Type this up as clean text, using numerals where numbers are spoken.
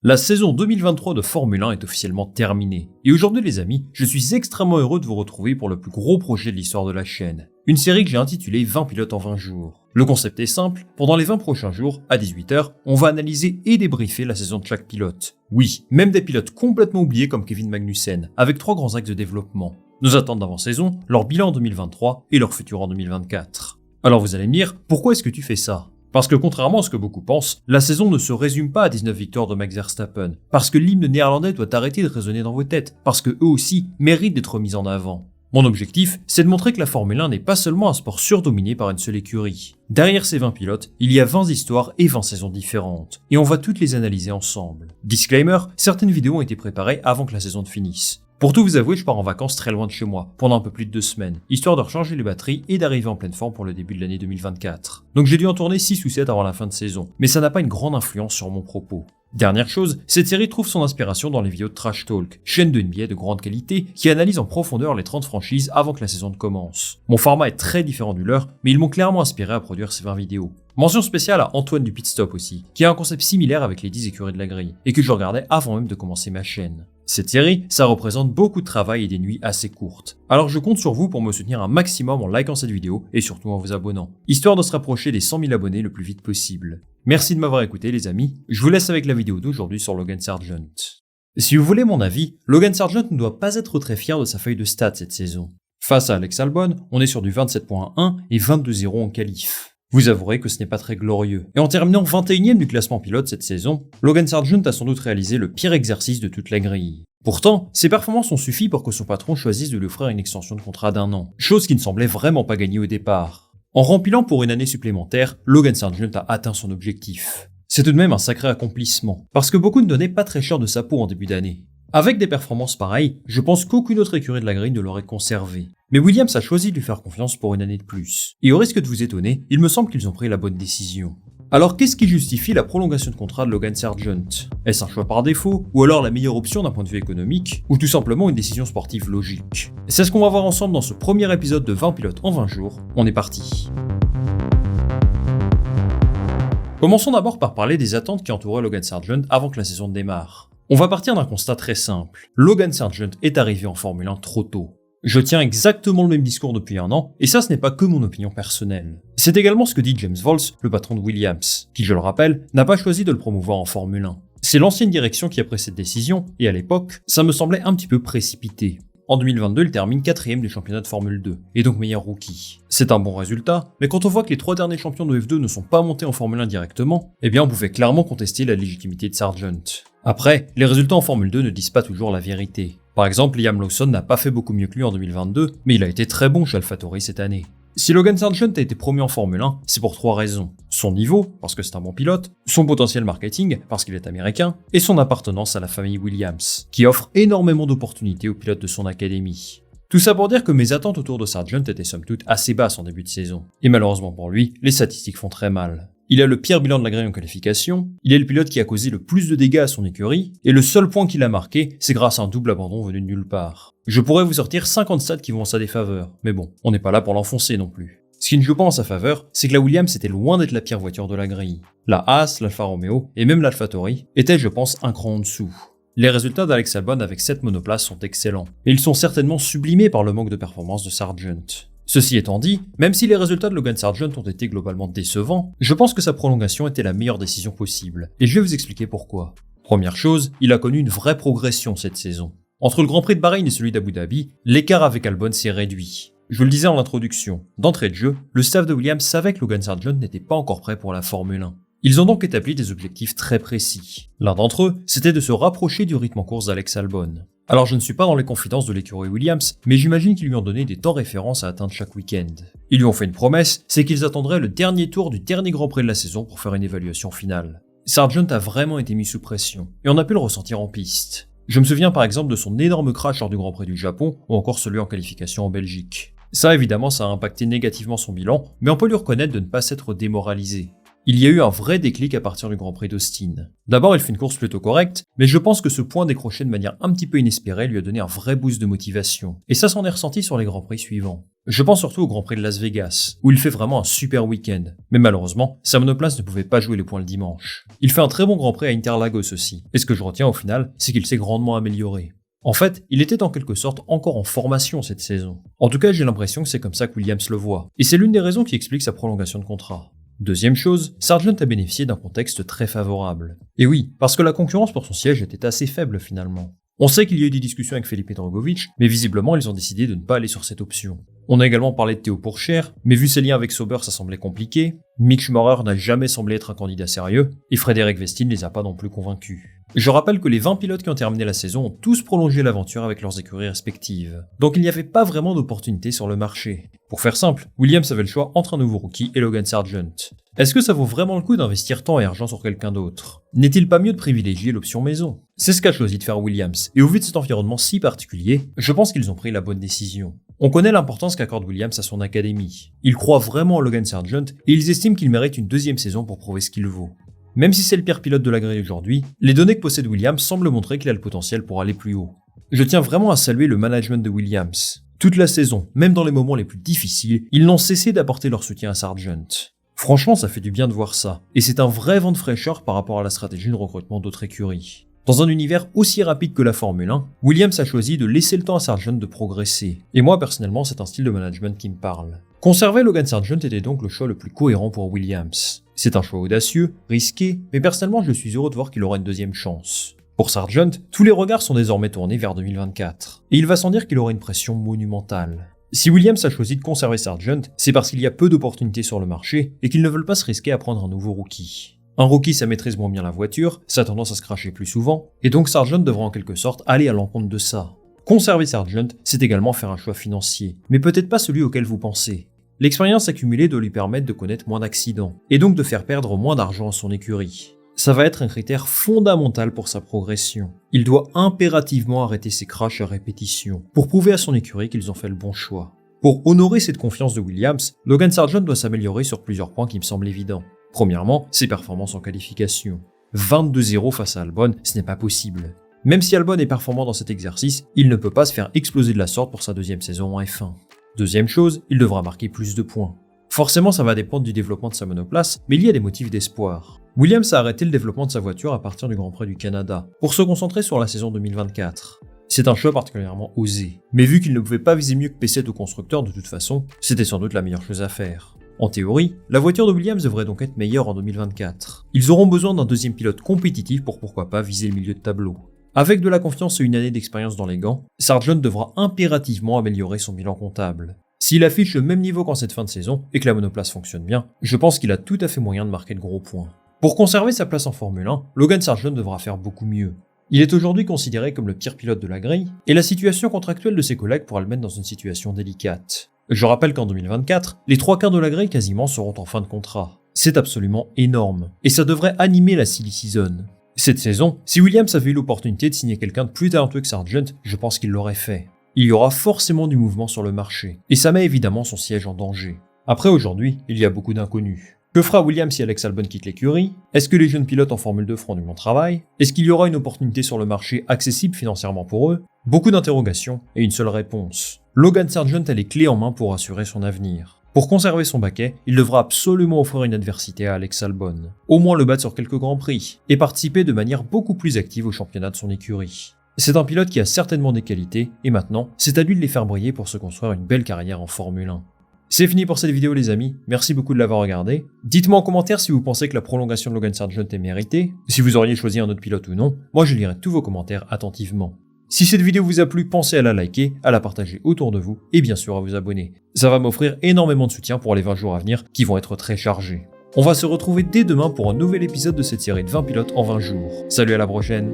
La saison 2023 de Formule 1 est officiellement terminée. Et aujourd'hui les amis, je suis extrêmement heureux de vous retrouver pour le plus gros projet de l'histoire de la chaîne. Une série que j'ai intitulée 20 pilotes en 20 jours. Le concept est simple, pendant les 20 prochains jours, à 18h, on va analyser et débriefer la saison de chaque pilote. Oui, même des pilotes complètement oubliés comme Kevin Magnussen, avec 3 grands axes de développement. Nos attentes d'avant-saison, leur bilan en 2023 et leur futur en 2024. Alors vous allez me dire, pourquoi est-ce que tu fais ça ? Parce que contrairement à ce que beaucoup pensent, la saison ne se résume pas à 19 victoires de Max Verstappen, parce que l'hymne néerlandais doit arrêter de résonner dans vos têtes, parce que eux aussi méritent d'être mis en avant. Mon objectif, c'est de montrer que la Formule 1 n'est pas seulement un sport surdominé par une seule écurie. Derrière ces 20 pilotes, il y a 20 histoires et 20 saisons différentes, et on va toutes les analyser ensemble. Disclaimer, certaines vidéos ont été préparées avant que la saison ne finisse. Pour tout vous avouer, je pars en vacances très loin de chez moi, pendant un peu plus de 2 semaines, histoire de recharger les batteries et d'arriver en pleine forme pour le début de l'année 2024. Donc j'ai dû en tourner 6 ou 7 avant la fin de saison, mais ça n'a pas une grande influence sur mon propos. Dernière chose, cette série trouve son inspiration dans les vidéos de Trash Talk, chaîne de NBA de grande qualité qui analyse en profondeur les 30 franchises avant que la saison ne commence. Mon format est très différent du leur, mais ils m'ont clairement inspiré à produire ces 20 vidéos. Mention spéciale à Antoine du Pit Stop aussi, qui a un concept similaire avec les 10 écuries de la grille, et que je regardais avant même de commencer ma chaîne. Cette série, ça représente beaucoup de travail et des nuits assez courtes. Alors je compte sur vous pour me soutenir un maximum en likant cette vidéo et surtout en vous abonnant, histoire de se rapprocher des 100 000 abonnés le plus vite possible. Merci de m'avoir écouté les amis, je vous laisse avec la vidéo d'aujourd'hui sur Logan Sargeant. Si vous voulez mon avis, Logan Sargeant ne doit pas être très fier de sa feuille de stats cette saison. Face à Alex Albon, on est sur du 27.1 et 22-0 en qualif. Vous avouerez que ce n'est pas très glorieux. Et en terminant 21ème du classement pilote cette saison, Logan Sargeant a sans doute réalisé le pire exercice de toute la grille. Pourtant, ses performances ont suffi pour que son patron choisisse de lui offrir une extension de contrat d'1 an, chose qui ne semblait vraiment pas gagnée au départ. En rempilant pour une année supplémentaire, Logan Sargeant a atteint son objectif. C'est tout de même un sacré accomplissement, parce que beaucoup ne donnaient pas très cher de sa peau en début d'année. Avec des performances pareilles, je pense qu'aucune autre écurie de la grille ne l'aurait conservé. Mais Williams a choisi de lui faire confiance pour une année de plus. Et au risque de vous étonner, il me semble qu'ils ont pris la bonne décision. Alors qu'est-ce qui justifie la prolongation de contrat de Logan Sargeant ? Est-ce un choix par défaut, ou alors la meilleure option d'un point de vue économique, ou tout simplement une décision sportive logique ? C'est ce qu'on va voir ensemble dans ce premier épisode de 20 pilotes en 20 jours, on est parti. Commençons d'abord par parler des attentes qui entouraient Logan Sargeant avant que la saison ne démarre. On va partir d'un constat très simple. Logan Sargeant est arrivé en Formule 1 trop tôt. Je tiens exactement le même discours depuis 1 an, et ça ce n'est pas que mon opinion personnelle. C'est également ce que dit James Vowles, le patron de Williams, qui je le rappelle, n'a pas choisi de le promouvoir en Formule 1. C'est l'ancienne direction qui a pris cette décision, et à l'époque, ça me semblait un petit peu précipité. En 2022, il termine 4ème du championnat de Formule 2, et donc meilleur rookie. C'est un bon résultat, mais quand on voit que les 3 derniers champions de F2 ne sont pas montés en Formule 1 directement, eh bien on pouvait clairement contester la légitimité de Sargeant. Après, les résultats en Formule 2 ne disent pas toujours la vérité. Par exemple, Liam Lawson n'a pas fait beaucoup mieux que lui en 2022, mais il a été très bon chez AlphaTauri cette année. Si Logan Sargeant a été promu en Formule 1, c'est pour 3 raisons. Son niveau, parce que c'est un bon pilote, son potentiel marketing, parce qu'il est américain, et son appartenance à la famille Williams, qui offre énormément d'opportunités aux pilotes de son académie. Tout ça pour dire que mes attentes autour de Sargeant étaient somme toute assez basses en début de saison. Et malheureusement pour lui, les statistiques font très mal. Il a le pire bilan de la grille en qualification, il est le pilote qui a causé le plus de dégâts à son écurie, et le seul point qu'il a marqué, c'est grâce à un double abandon venu de nulle part. Je pourrais vous sortir 50 stats qui vont en sa défaveur, mais bon, on n'est pas là pour l'enfoncer non plus. Ce qui ne joue pas en sa faveur, c'est que la Williams était loin d'être la pire voiture de la grille. La Haas, l'Alfa Romeo, et même l'AlphaTauri étaient je pense un cran en dessous. Les résultats d'Alex Albon avec 7 monoplaces sont excellents, mais ils sont certainement sublimés par le manque de performance de Sargeant. Ceci étant dit, même si les résultats de Logan Sargeant ont été globalement décevants, je pense que sa prolongation était la meilleure décision possible, et je vais vous expliquer pourquoi. Première chose, il a connu une vraie progression cette saison. Entre le Grand Prix de Bahreïn et celui d'Abu Dhabi, l'écart avec Albon s'est réduit. Je vous le disais en introduction, d'entrée de jeu, le staff de Williams savait que Logan Sargeant n'était pas encore prêt pour la Formule 1. Ils ont donc établi des objectifs très précis. L'un d'entre eux, c'était de se rapprocher du rythme en course d'Alex Albon. Alors je ne suis pas dans les confidences de l'écurie Williams, mais j'imagine qu'ils lui ont donné des temps références à atteindre chaque week-end. Ils lui ont fait une promesse, c'est qu'ils attendraient le dernier tour du dernier Grand Prix de la saison pour faire une évaluation finale. Sargeant a vraiment été mis sous pression, et on a pu le ressentir en piste. Je me souviens par exemple de son énorme crash lors du Grand Prix du Japon, ou encore celui en qualification en Belgique. Ça évidemment ça a impacté négativement son bilan, mais on peut lui reconnaître de ne pas s'être démoralisé. Il y a eu un vrai déclic à partir du Grand Prix d'Austin. D'abord, il fait une course plutôt correcte, mais je pense que ce point décroché de manière un petit peu inespérée lui a donné un vrai boost de motivation. Et ça s'en est ressenti sur les Grands Prix suivants. Je pense surtout au Grand Prix de Las Vegas, où il fait vraiment un super week-end. Mais malheureusement, sa monoplace ne pouvait pas jouer les points le dimanche. Il fait un très bon Grand Prix à Interlagos aussi, et ce que je retiens au final, c'est qu'il s'est grandement amélioré. En fait, il était en quelque sorte encore en formation cette saison. En tout cas, j'ai l'impression que c'est comme ça que Williams le voit, et c'est l'une des raisons qui explique sa prolongation de contrat. Deuxième chose, Sargent a bénéficié d'un contexte très favorable. Et oui, parce que la concurrence pour son siège était assez faible finalement. On sait qu'il y a eu des discussions avec Felipe Drugovich, mais visiblement ils ont décidé de ne pas aller sur cette option. On a également parlé de Théo Pourchaire, mais vu ses liens avec Sauber ça semblait compliqué, Mick Schumacher n'a jamais semblé être un candidat sérieux, et Frédéric Vesti ne les a pas non plus convaincus. Je rappelle que les 20 pilotes qui ont terminé la saison ont tous prolongé l'aventure avec leurs écuries respectives, donc il n'y avait pas vraiment d'opportunité sur le marché. Pour faire simple, Williams avait le choix entre un nouveau rookie et Logan Sargent. Est-ce que ça vaut vraiment le coup d'investir temps et argent sur quelqu'un d'autre? N'est-il pas mieux de privilégier l'option maison? C'est ce qu'a choisi de faire Williams, et au vu de cet environnement si particulier, je pense qu'ils ont pris la bonne décision. On connaît l'importance qu'accorde Williams à son académie. Ils croient vraiment en Logan Sargent, et ils estiment qu'il mérite une deuxième saison pour prouver ce qu'il vaut. Même si c'est le pire pilote de la grille aujourd'hui, les données que possède Williams semblent montrer qu'il a le potentiel pour aller plus haut. Je tiens vraiment à saluer le management de Williams. Toute la saison, même dans les moments les plus difficiles, ils n'ont cessé d'apporter leur soutien à Sargent. Franchement, ça fait du bien de voir ça, et c'est un vrai vent de fraîcheur par rapport à la stratégie de recrutement d'autres écuries. Dans un univers aussi rapide que la Formule 1, Williams a choisi de laisser le temps à Sargent de progresser, et moi personnellement c'est un style de management qui me parle. Conserver Logan Sargent était donc le choix le plus cohérent pour Williams. C'est un choix audacieux, risqué, mais personnellement je suis heureux de voir qu'il aura une deuxième chance. Pour Sargent, tous les regards sont désormais tournés vers 2024, et il va sans dire qu'il aura une pression monumentale. Si Williams a choisi de conserver Sargent, c'est parce qu'il y a peu d'opportunités sur le marché et qu'ils ne veulent pas se risquer à prendre un nouveau rookie. Un rookie ça maîtrise moins bien la voiture, ça a tendance à se cracher plus souvent, et donc Sargent devra en quelque sorte aller à l'encontre de ça. Conserver Sargent, c'est également faire un choix financier, mais peut-être pas celui auquel vous pensez. L'expérience accumulée doit lui permettre de connaître moins d'accidents, et donc de faire perdre moins d'argent à son écurie. Ça va être un critère fondamental pour sa progression. Il doit impérativement arrêter ses crashs à répétition, pour prouver à son écurie qu'ils ont fait le bon choix. Pour honorer cette confiance de Williams, Logan Sargent doit s'améliorer sur plusieurs points qui me semblent évidents. Premièrement, ses performances en qualification. 22-0 face à Albon, ce n'est pas possible. Même si Albon est performant dans cet exercice, il ne peut pas se faire exploser de la sorte pour sa deuxième saison en F1. Deuxième chose, il devra marquer plus de points. Forcément, ça va dépendre du développement de sa monoplace, mais il y a des motifs d'espoir. Williams a arrêté le développement de sa voiture à partir du Grand Prix du Canada, pour se concentrer sur la saison 2024. C'est un choix particulièrement osé, mais vu qu'il ne pouvait pas viser mieux que P7 au constructeur de toute façon, c'était sans doute la meilleure chose à faire. En théorie, la voiture de Williams devrait donc être meilleure en 2024. Ils auront besoin d'un deuxième pilote compétitif pour pourquoi pas viser le milieu de tableau. Avec de la confiance et une année d'expérience dans les gants, Sargent devra impérativement améliorer son bilan comptable. S'il affiche le même niveau qu'en cette fin de saison et que la monoplace fonctionne bien, je pense qu'il a tout à fait moyen de marquer de gros points. Pour conserver sa place en Formule 1, Logan Sargent devra faire beaucoup mieux. Il est aujourd'hui considéré comme le pire pilote de la grille, et la situation contractuelle de ses collègues pourra le mettre dans une situation délicate. Je rappelle qu'en 2024, les 3/4 de la grille quasiment seront en fin de contrat. C'est absolument énorme, et ça devrait animer la silly season. Cette saison, si Williams avait eu l'opportunité de signer quelqu'un de plus talentueux que Sargent, je pense qu'il l'aurait fait. Il y aura forcément du mouvement sur le marché, et ça met évidemment son siège en danger. Après aujourd'hui, il y a beaucoup d'inconnus. Que fera Williams si Alex Albon quitte l'écurie? Est-ce que les jeunes pilotes en Formule 2 feront du bon travail? Est-ce qu'il y aura une opportunité sur le marché accessible financièrement pour eux? Beaucoup d'interrogations et une seule réponse. Logan Sargent a les clés en main pour assurer son avenir. Pour conserver son baquet, il devra absolument offrir une adversité à Alex Albon, au moins le battre sur quelques grands prix, et participer de manière beaucoup plus active au championnat de son écurie. C'est un pilote qui a certainement des qualités, et maintenant, c'est à lui de les faire briller pour se construire une belle carrière en Formule 1. C'est fini pour cette vidéo les amis, merci beaucoup de l'avoir regardé. Dites-moi en commentaire si vous pensez que la prolongation de Logan Sargent est méritée, si vous auriez choisi un autre pilote ou non, moi je lirai tous vos commentaires attentivement. Si cette vidéo vous a plu, pensez à la liker, à la partager autour de vous, et bien sûr à vous abonner. Ça va m'offrir énormément de soutien pour les 20 jours à venir qui vont être très chargés. On va se retrouver dès demain pour un nouvel épisode de cette série de 20 pilotes en 20 jours. Salut, à la prochaine!